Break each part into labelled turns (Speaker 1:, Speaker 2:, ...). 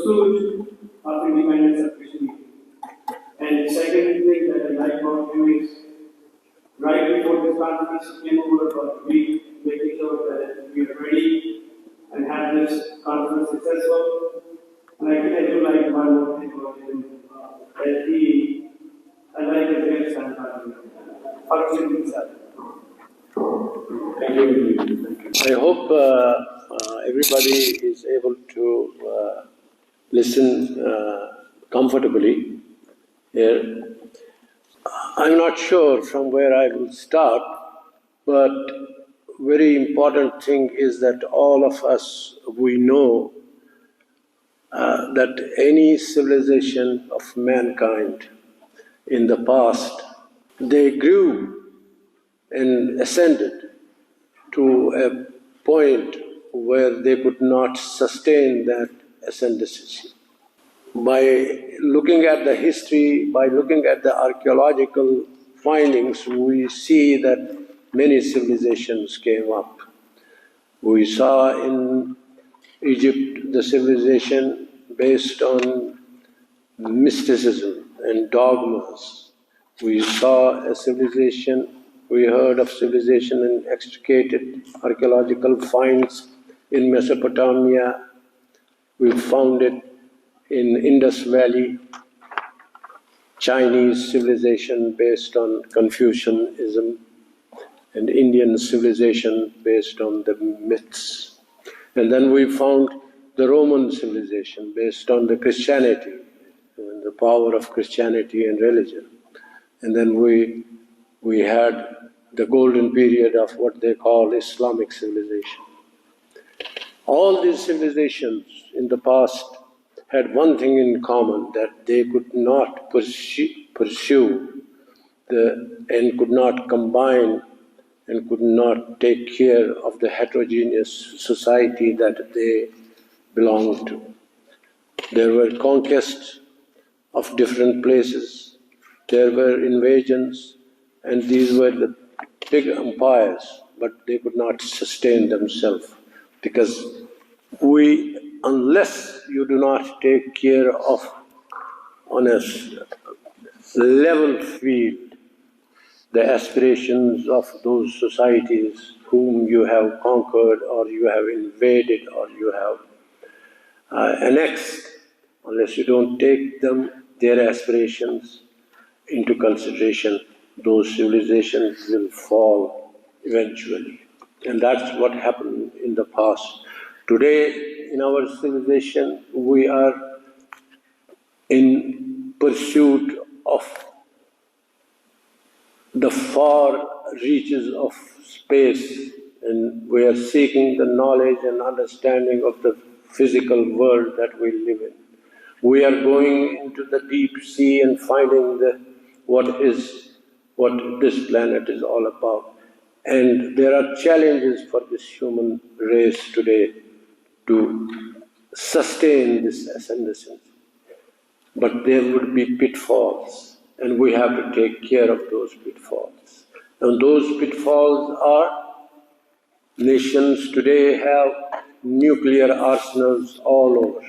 Speaker 1: pursuit of independence of Kashmir. And second thing that I like about you is, right before this conference came over for a week, making sure that we are ready and have this conference successful. And I do like one more thing about him, that I like his hairstyle pattern.
Speaker 2: Thank you. I hope everybody is able to listen comfortably here. I'm not sure from where I will start, but very important thing is that all of us, we know that any civilization of mankind in the past, they grew and ascended to a point where they could not sustain that ascendancy. By looking at the history, by looking at the archaeological findings, we see that many civilizations came up. We saw in Egypt the civilization based on mysticism and dogmas. We saw a civilization, we heard of civilization and extricated archaeological finds in Mesopotamia. We found it in Indus Valley, Chinese civilization based on Confucianism, and Indian civilization based on the myths. And then we found the Roman civilization based on the Christianity, and the power of Christianity and religion. And then we had the golden period of what they call Islamic civilization. All these civilizations in the past had one thing in common, that they could not pursue and could not combine and could not take care of the heterogeneous society that they belonged to. There were conquests of different places, there were invasions, and these were the big empires, but they could not sustain themselves, because unless you do not take care of on a level field the aspirations of those societies whom you have conquered or you have invaded or you have annexed, unless you don't take their aspirations into consideration, those civilizations will fall eventually. And that's what happened in the past. Today, in our civilization, we are in pursuit of the far reaches of space, and we are seeking the knowledge and understanding of the physical world that we live in. We are going into the deep sea and finding what this planet is all about. And there are challenges for this human race today to sustain this ascendancy. But there would be pitfalls, and we have to take care of those pitfalls. And those pitfalls are, nations today have nuclear arsenals all over.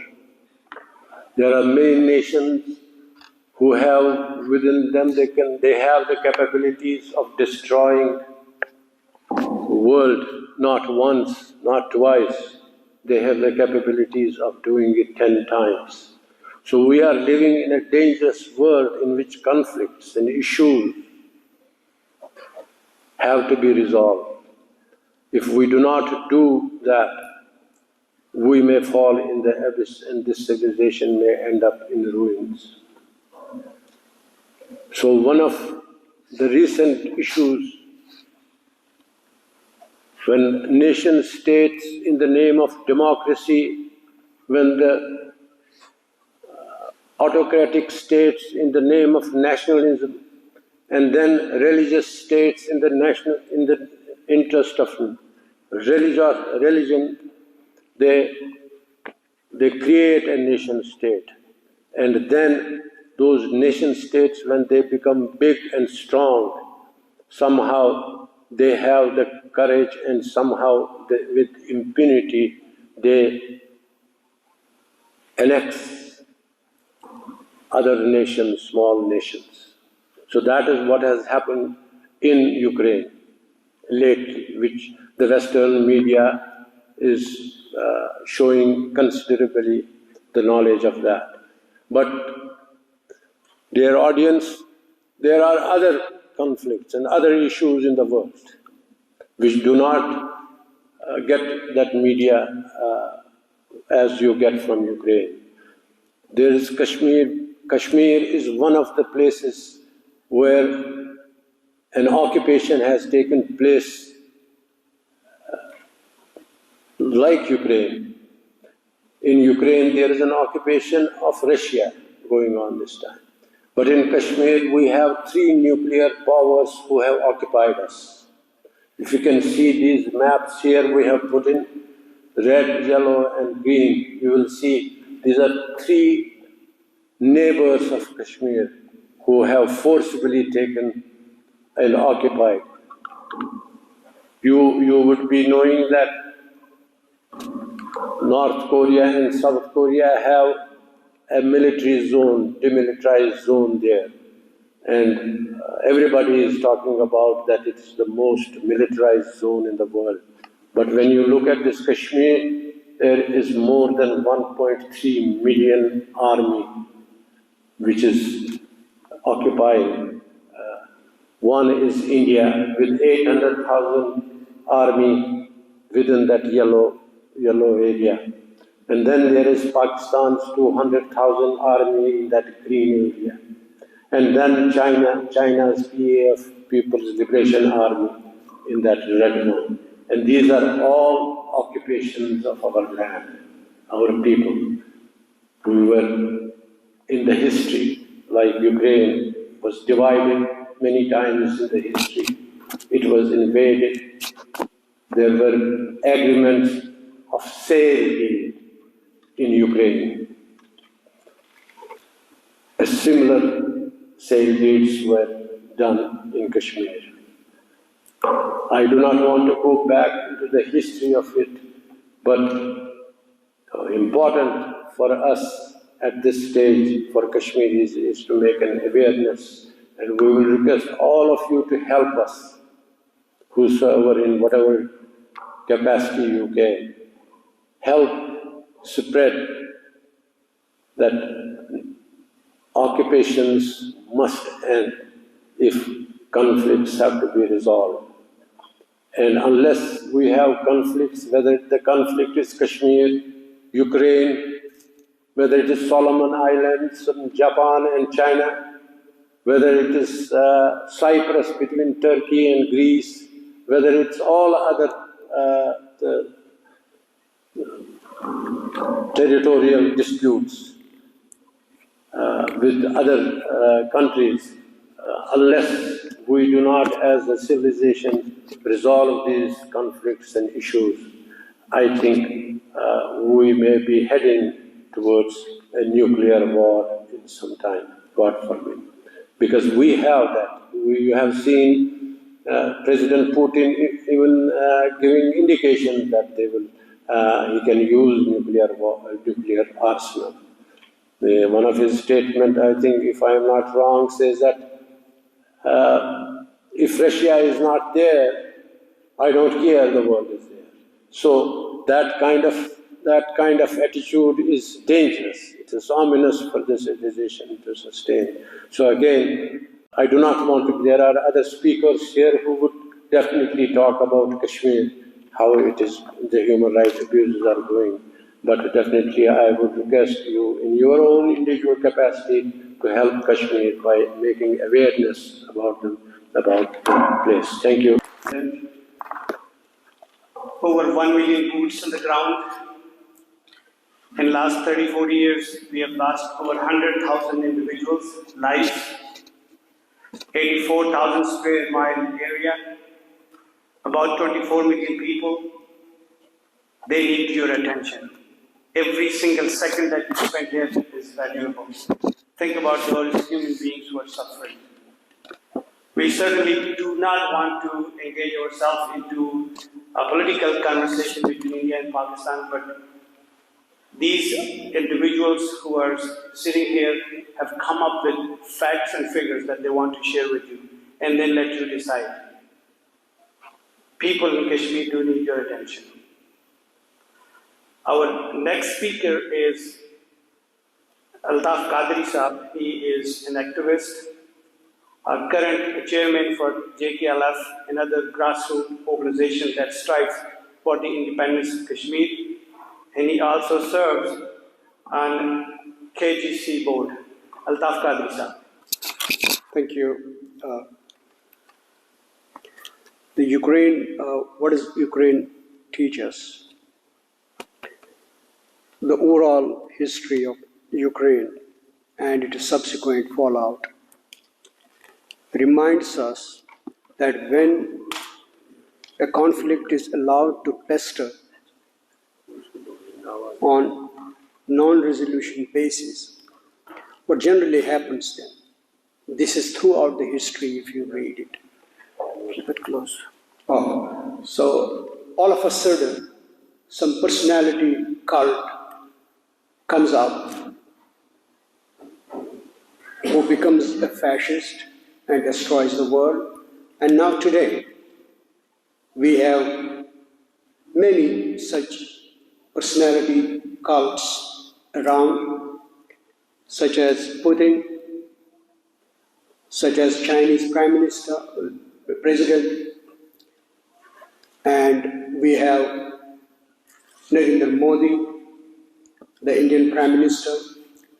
Speaker 2: There are many nations who have within them, they have the capabilities of destroying the world, not once, not twice. They have the capabilities of doing it 10 times. So we are living in a dangerous world in which conflicts and issues have to be resolved. If we do not do that, we may fall in the abyss and this civilization may end up in ruins. So one of the recent issues, when nation states in the name of democracy, when the autocratic states in the name of nationalism, and then religious states in the interest of religion, they create a nation state. And then those nation states, when they become big and strong, somehow they have the courage and somehow with impunity they annex other nations, small nations. So that is what has happened in Ukraine lately, which the Western media is showing considerably the knowledge of that. But dear audience, there are other conflicts and other issues in the world which do not get that media as you get from Ukraine. There is Kashmir. Kashmir is one of the places where an occupation has taken place like Ukraine. In Ukraine, there is an occupation of Russia going on this time. But in Kashmir, we have 3 nuclear powers who have occupied us. If you can see these maps here, we have put in red, yellow, and green. You will see these are 3 neighbors of Kashmir who have forcibly taken and occupied. You would be knowing that North Korea and South Korea have a military zone, demilitarized zone there. And everybody is talking about that it's the most militarized zone in the world. But when you look at this Kashmir, there is more than 1.3 million army which is occupying. One is India with 800,000 army within that yellow area. And then there is Pakistan's 200,000 army in that green area. And then China's PAF, People's Liberation Army, in that red zone. And these are all occupations of our land, our people. We were in the history, like Ukraine was divided many times in the history. It was invaded. There were agreements of sale deed in Ukraine. A similar sale deeds were done in Kashmir. I do not want to go back into the history of it, but important for us at this stage for Kashmiris is to make an awareness, and we will request all of you to help us, whosoever in whatever capacity you can, help spread that occupations must end if conflicts have to be resolved. And unless we have conflicts, whether the conflict is Kashmir, Ukraine, whether it is Solomon Islands, Japan and China, whether it is Cyprus between Turkey and Greece, whether it's all other territorial disputes with other countries, unless we do not as a civilization resolve these conflicts and issues, I think we may be heading towards a nuclear war in some time, God forbid. Because we have that. We have seen President Putin even giving indications that they will, he can use nuclear arsenal. One of his statements, I think, if I am not wrong, says that if Russia is not there, I don't care, the world is there. So that kind of attitude is dangerous. It is ominous for the civilization to sustain. So again, I do not want to, there are other speakers here who would definitely talk about Kashmir, how it is, the human rights abuses are going. But definitely I would request you in your own individual capacity to help Kashmir by making awareness about the place. Thank you.
Speaker 1: Over 1 million boots on the ground. In the last 30-40 years, we have lost over 100,000 individuals' lives, 84,000 square mile area, about 24 million people. They need your attention. Every single second that you spend here is valuable. Think about those human beings who are suffering. We certainly do not want to engage ourselves into a political conversation between India and Pakistan, but These individuals who are sitting here have come up with facts and figures that they want to share with you, and then let you decide. People in Kashmir do need your attention. Our next speaker is Altaf Qadri Sahab. He is an activist, a current chairman for JKLF, another grassroots organization that strives for the independence of Kashmir, and he also serves on KGC board. Altaf Qadri Sahab.
Speaker 3: Thank you. The Ukraine, what does Ukraine teach us? The overall history of Ukraine and its subsequent fallout reminds us that when a conflict is allowed to fester on non-resolution basis, what generally happens then? This is throughout the history if you read it. Keep it close. Oh, so all of a sudden, some personality cult comes up who becomes a fascist and destroys the world. And now today, we have many such personality cults around, such as Putin, such as Chinese Prime Minister, President, and we have Narendra Modi, the Indian Prime Minister,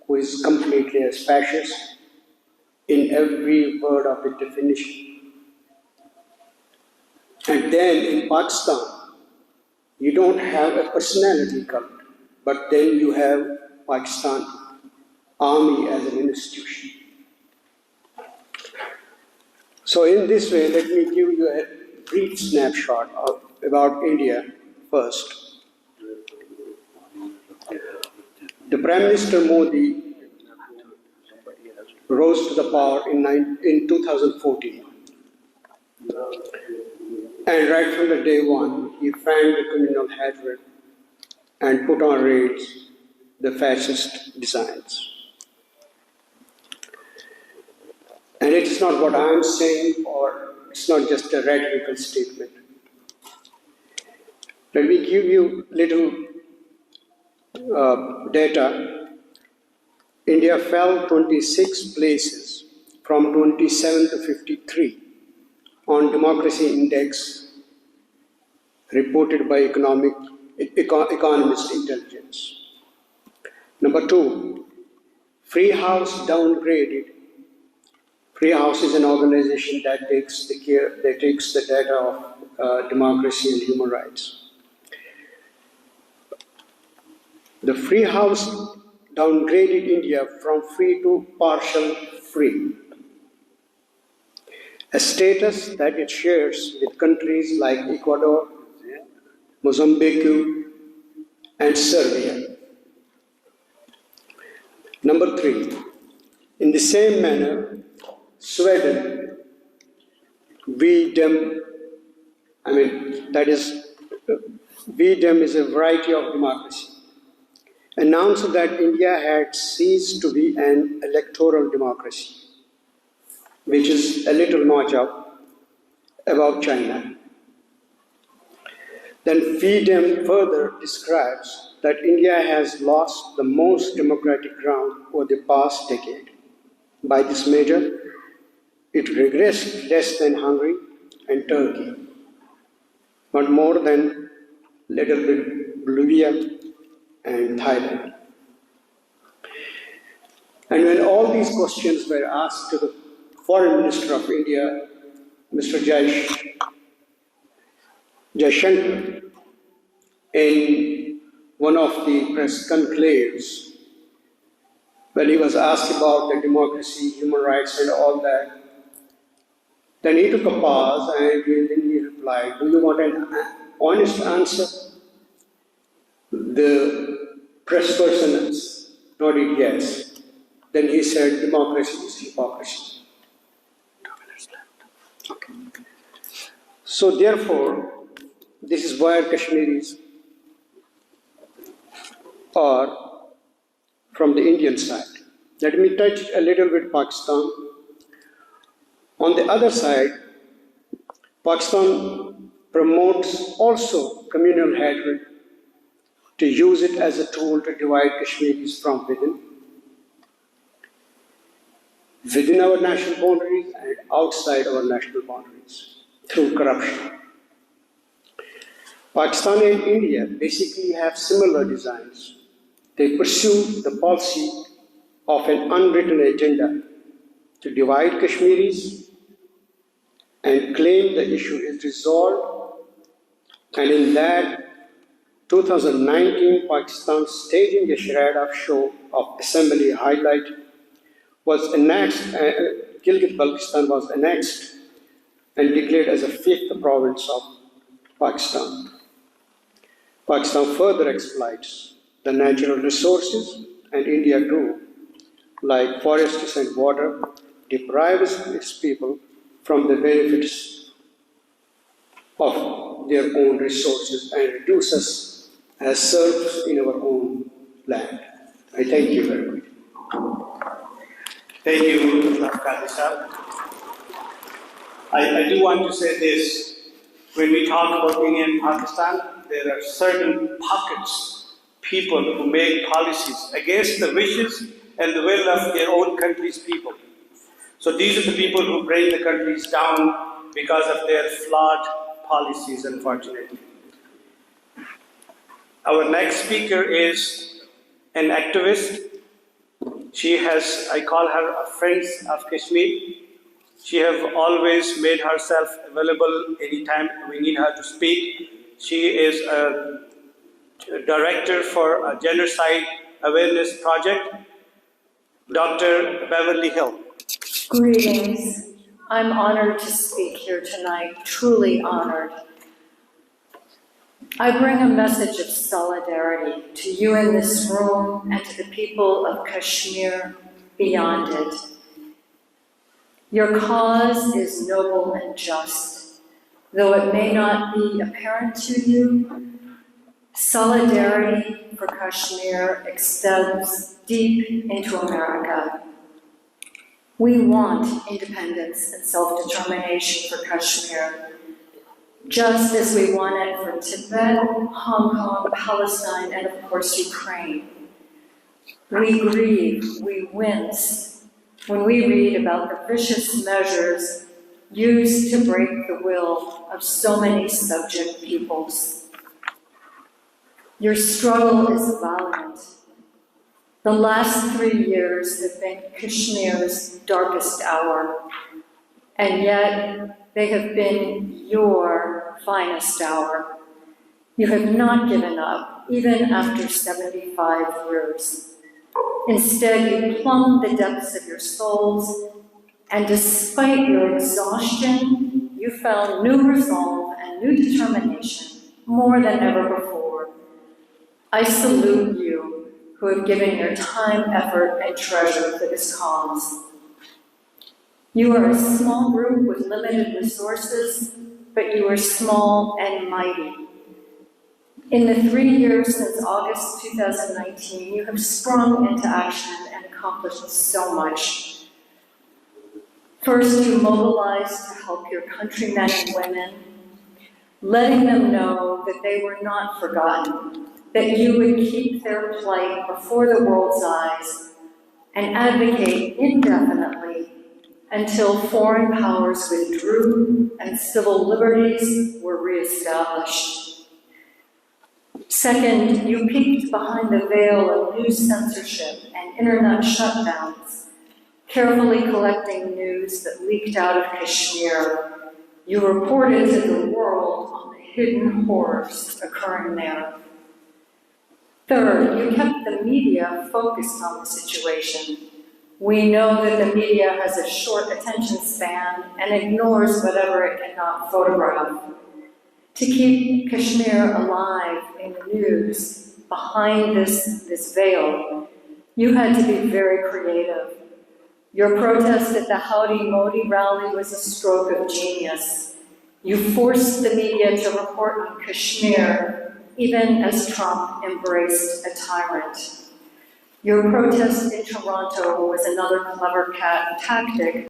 Speaker 3: who is completely a fascist in every word of the definition. And then in Pakistan, you don't have a personality cult, but then you have Pakistan Army as an institution. So in this way, let me give you a brief snapshot about India first. The Prime Minister Modi rose to the power in 2014. And right from the day one, he fanned the communal hatred and put on raids the fascist designs. And it is not what I am saying, or it's not just a rhetorical statement. Let me give you little data. India fell 26 places from 27 to 53 on democracy index reported by Economist Intelligence. Number two, Free House downgraded. Free House is an organization that takes the data of democracy and human rights. The Free House downgraded India from free to partial free, a status that it shares with countries like Ecuador, Mozambique, and Serbia. Number three, in the same manner, Sweden, VDEM is a variety of democracy, announced that India had ceased to be an electoral democracy, which is a little notch up above China. Then VDEM further describes that India has lost the most democratic ground over the past decade. By this measure, it regressed less than Hungary and Turkey, but more than little bit Bolivia and Thailand. And when all these questions were asked to the Foreign Minister of India, Mr. Jaishankar, in one of the press conclaves, when he was asked about the democracy, human rights and all that, then he took a pause and then he replied, "Do you want an honest answer?" The press person nodded yes. Then he said, "Democracy is hypocrisy." Okay. So therefore, this is where Kashmiris or from the Indian side. Let me touch a little bit Pakistan. On the other side, Pakistan promotes also communal hatred to use it as a tool to divide Kashmiris from within our national boundaries and outside our national boundaries through corruption. Pakistan and India basically have similar designs. They pursue the policy of an unwritten agenda to divide Kashmiris and claim the issue is resolved. And in that 2019 Pakistan staging a charade show of assembly highlight was annexed, Gilgit-Baltistan was annexed and declared as a fifth province of Pakistan. Pakistan further exploits the natural resources, and India too, like forests and water, deprives its people from the benefits of their own resources and reduces as serfs in our own land. I thank you very much.
Speaker 1: Thank you, Kazi. I do want to say this. When we talk about India and Pakistan, there are certain pockets, people who make policies against the wishes and the will of their own country's people. So these are the people who bring the countries down because of their flawed policies, unfortunately. Our next speaker is an activist. She has, I call her a friend of Kashmir. She has always made herself available anytime we need her to speak. She is a director for a genocide awareness project, Dr. Beverly Hill.
Speaker 4: Greetings. I'm honored to speak here tonight, truly honored. I bring a message of solidarity to you in this room and to the people of Kashmir beyond it. Your cause is noble and just, though it may not be apparent to you. Solidarity for Kashmir extends deep into America. We want independence and self-determination for Kashmir, just as we want it for Tibet, Hong Kong, Palestine, and of course Ukraine. We grieve, we wince when we read about the vicious measures used to break the will of so many subject peoples. Your struggle is valiant. The last 3 years have been Kashmir's darkest hour, and yet they have been your finest hour. You have not given up, even after 75 years. Instead, you plumbed the depths of your souls, and despite your exhaustion, you found new resolve and new determination more than ever before. I salute you, who have given your time, effort, and treasure for this cause. You are a small group with limited resources, but you are small and mighty. In the 3 years since August 2019, you have sprung into action and accomplished so much. First, you mobilized to help your countrymen and women, letting them know that they were not forgotten, that you would keep their plight before the world's eyes and advocate indefinitely until foreign powers withdrew and civil liberties were reestablished. Second, you peeked behind the veil of news censorship and internet shutdowns, carefully collecting news that leaked out of Kashmir. You reported to the world on the hidden horrors occurring there. Third, you kept the media focused on the situation. We know that the media has a short attention span and ignores whatever it cannot photograph. To keep Kashmir alive in the news, behind this veil, you had to be very creative. Your protest at the Howdy Modi rally was a stroke of genius. You forced the media to report on Kashmir even as Trump embraced a tyrant. Your protest in Toronto was another clever tactic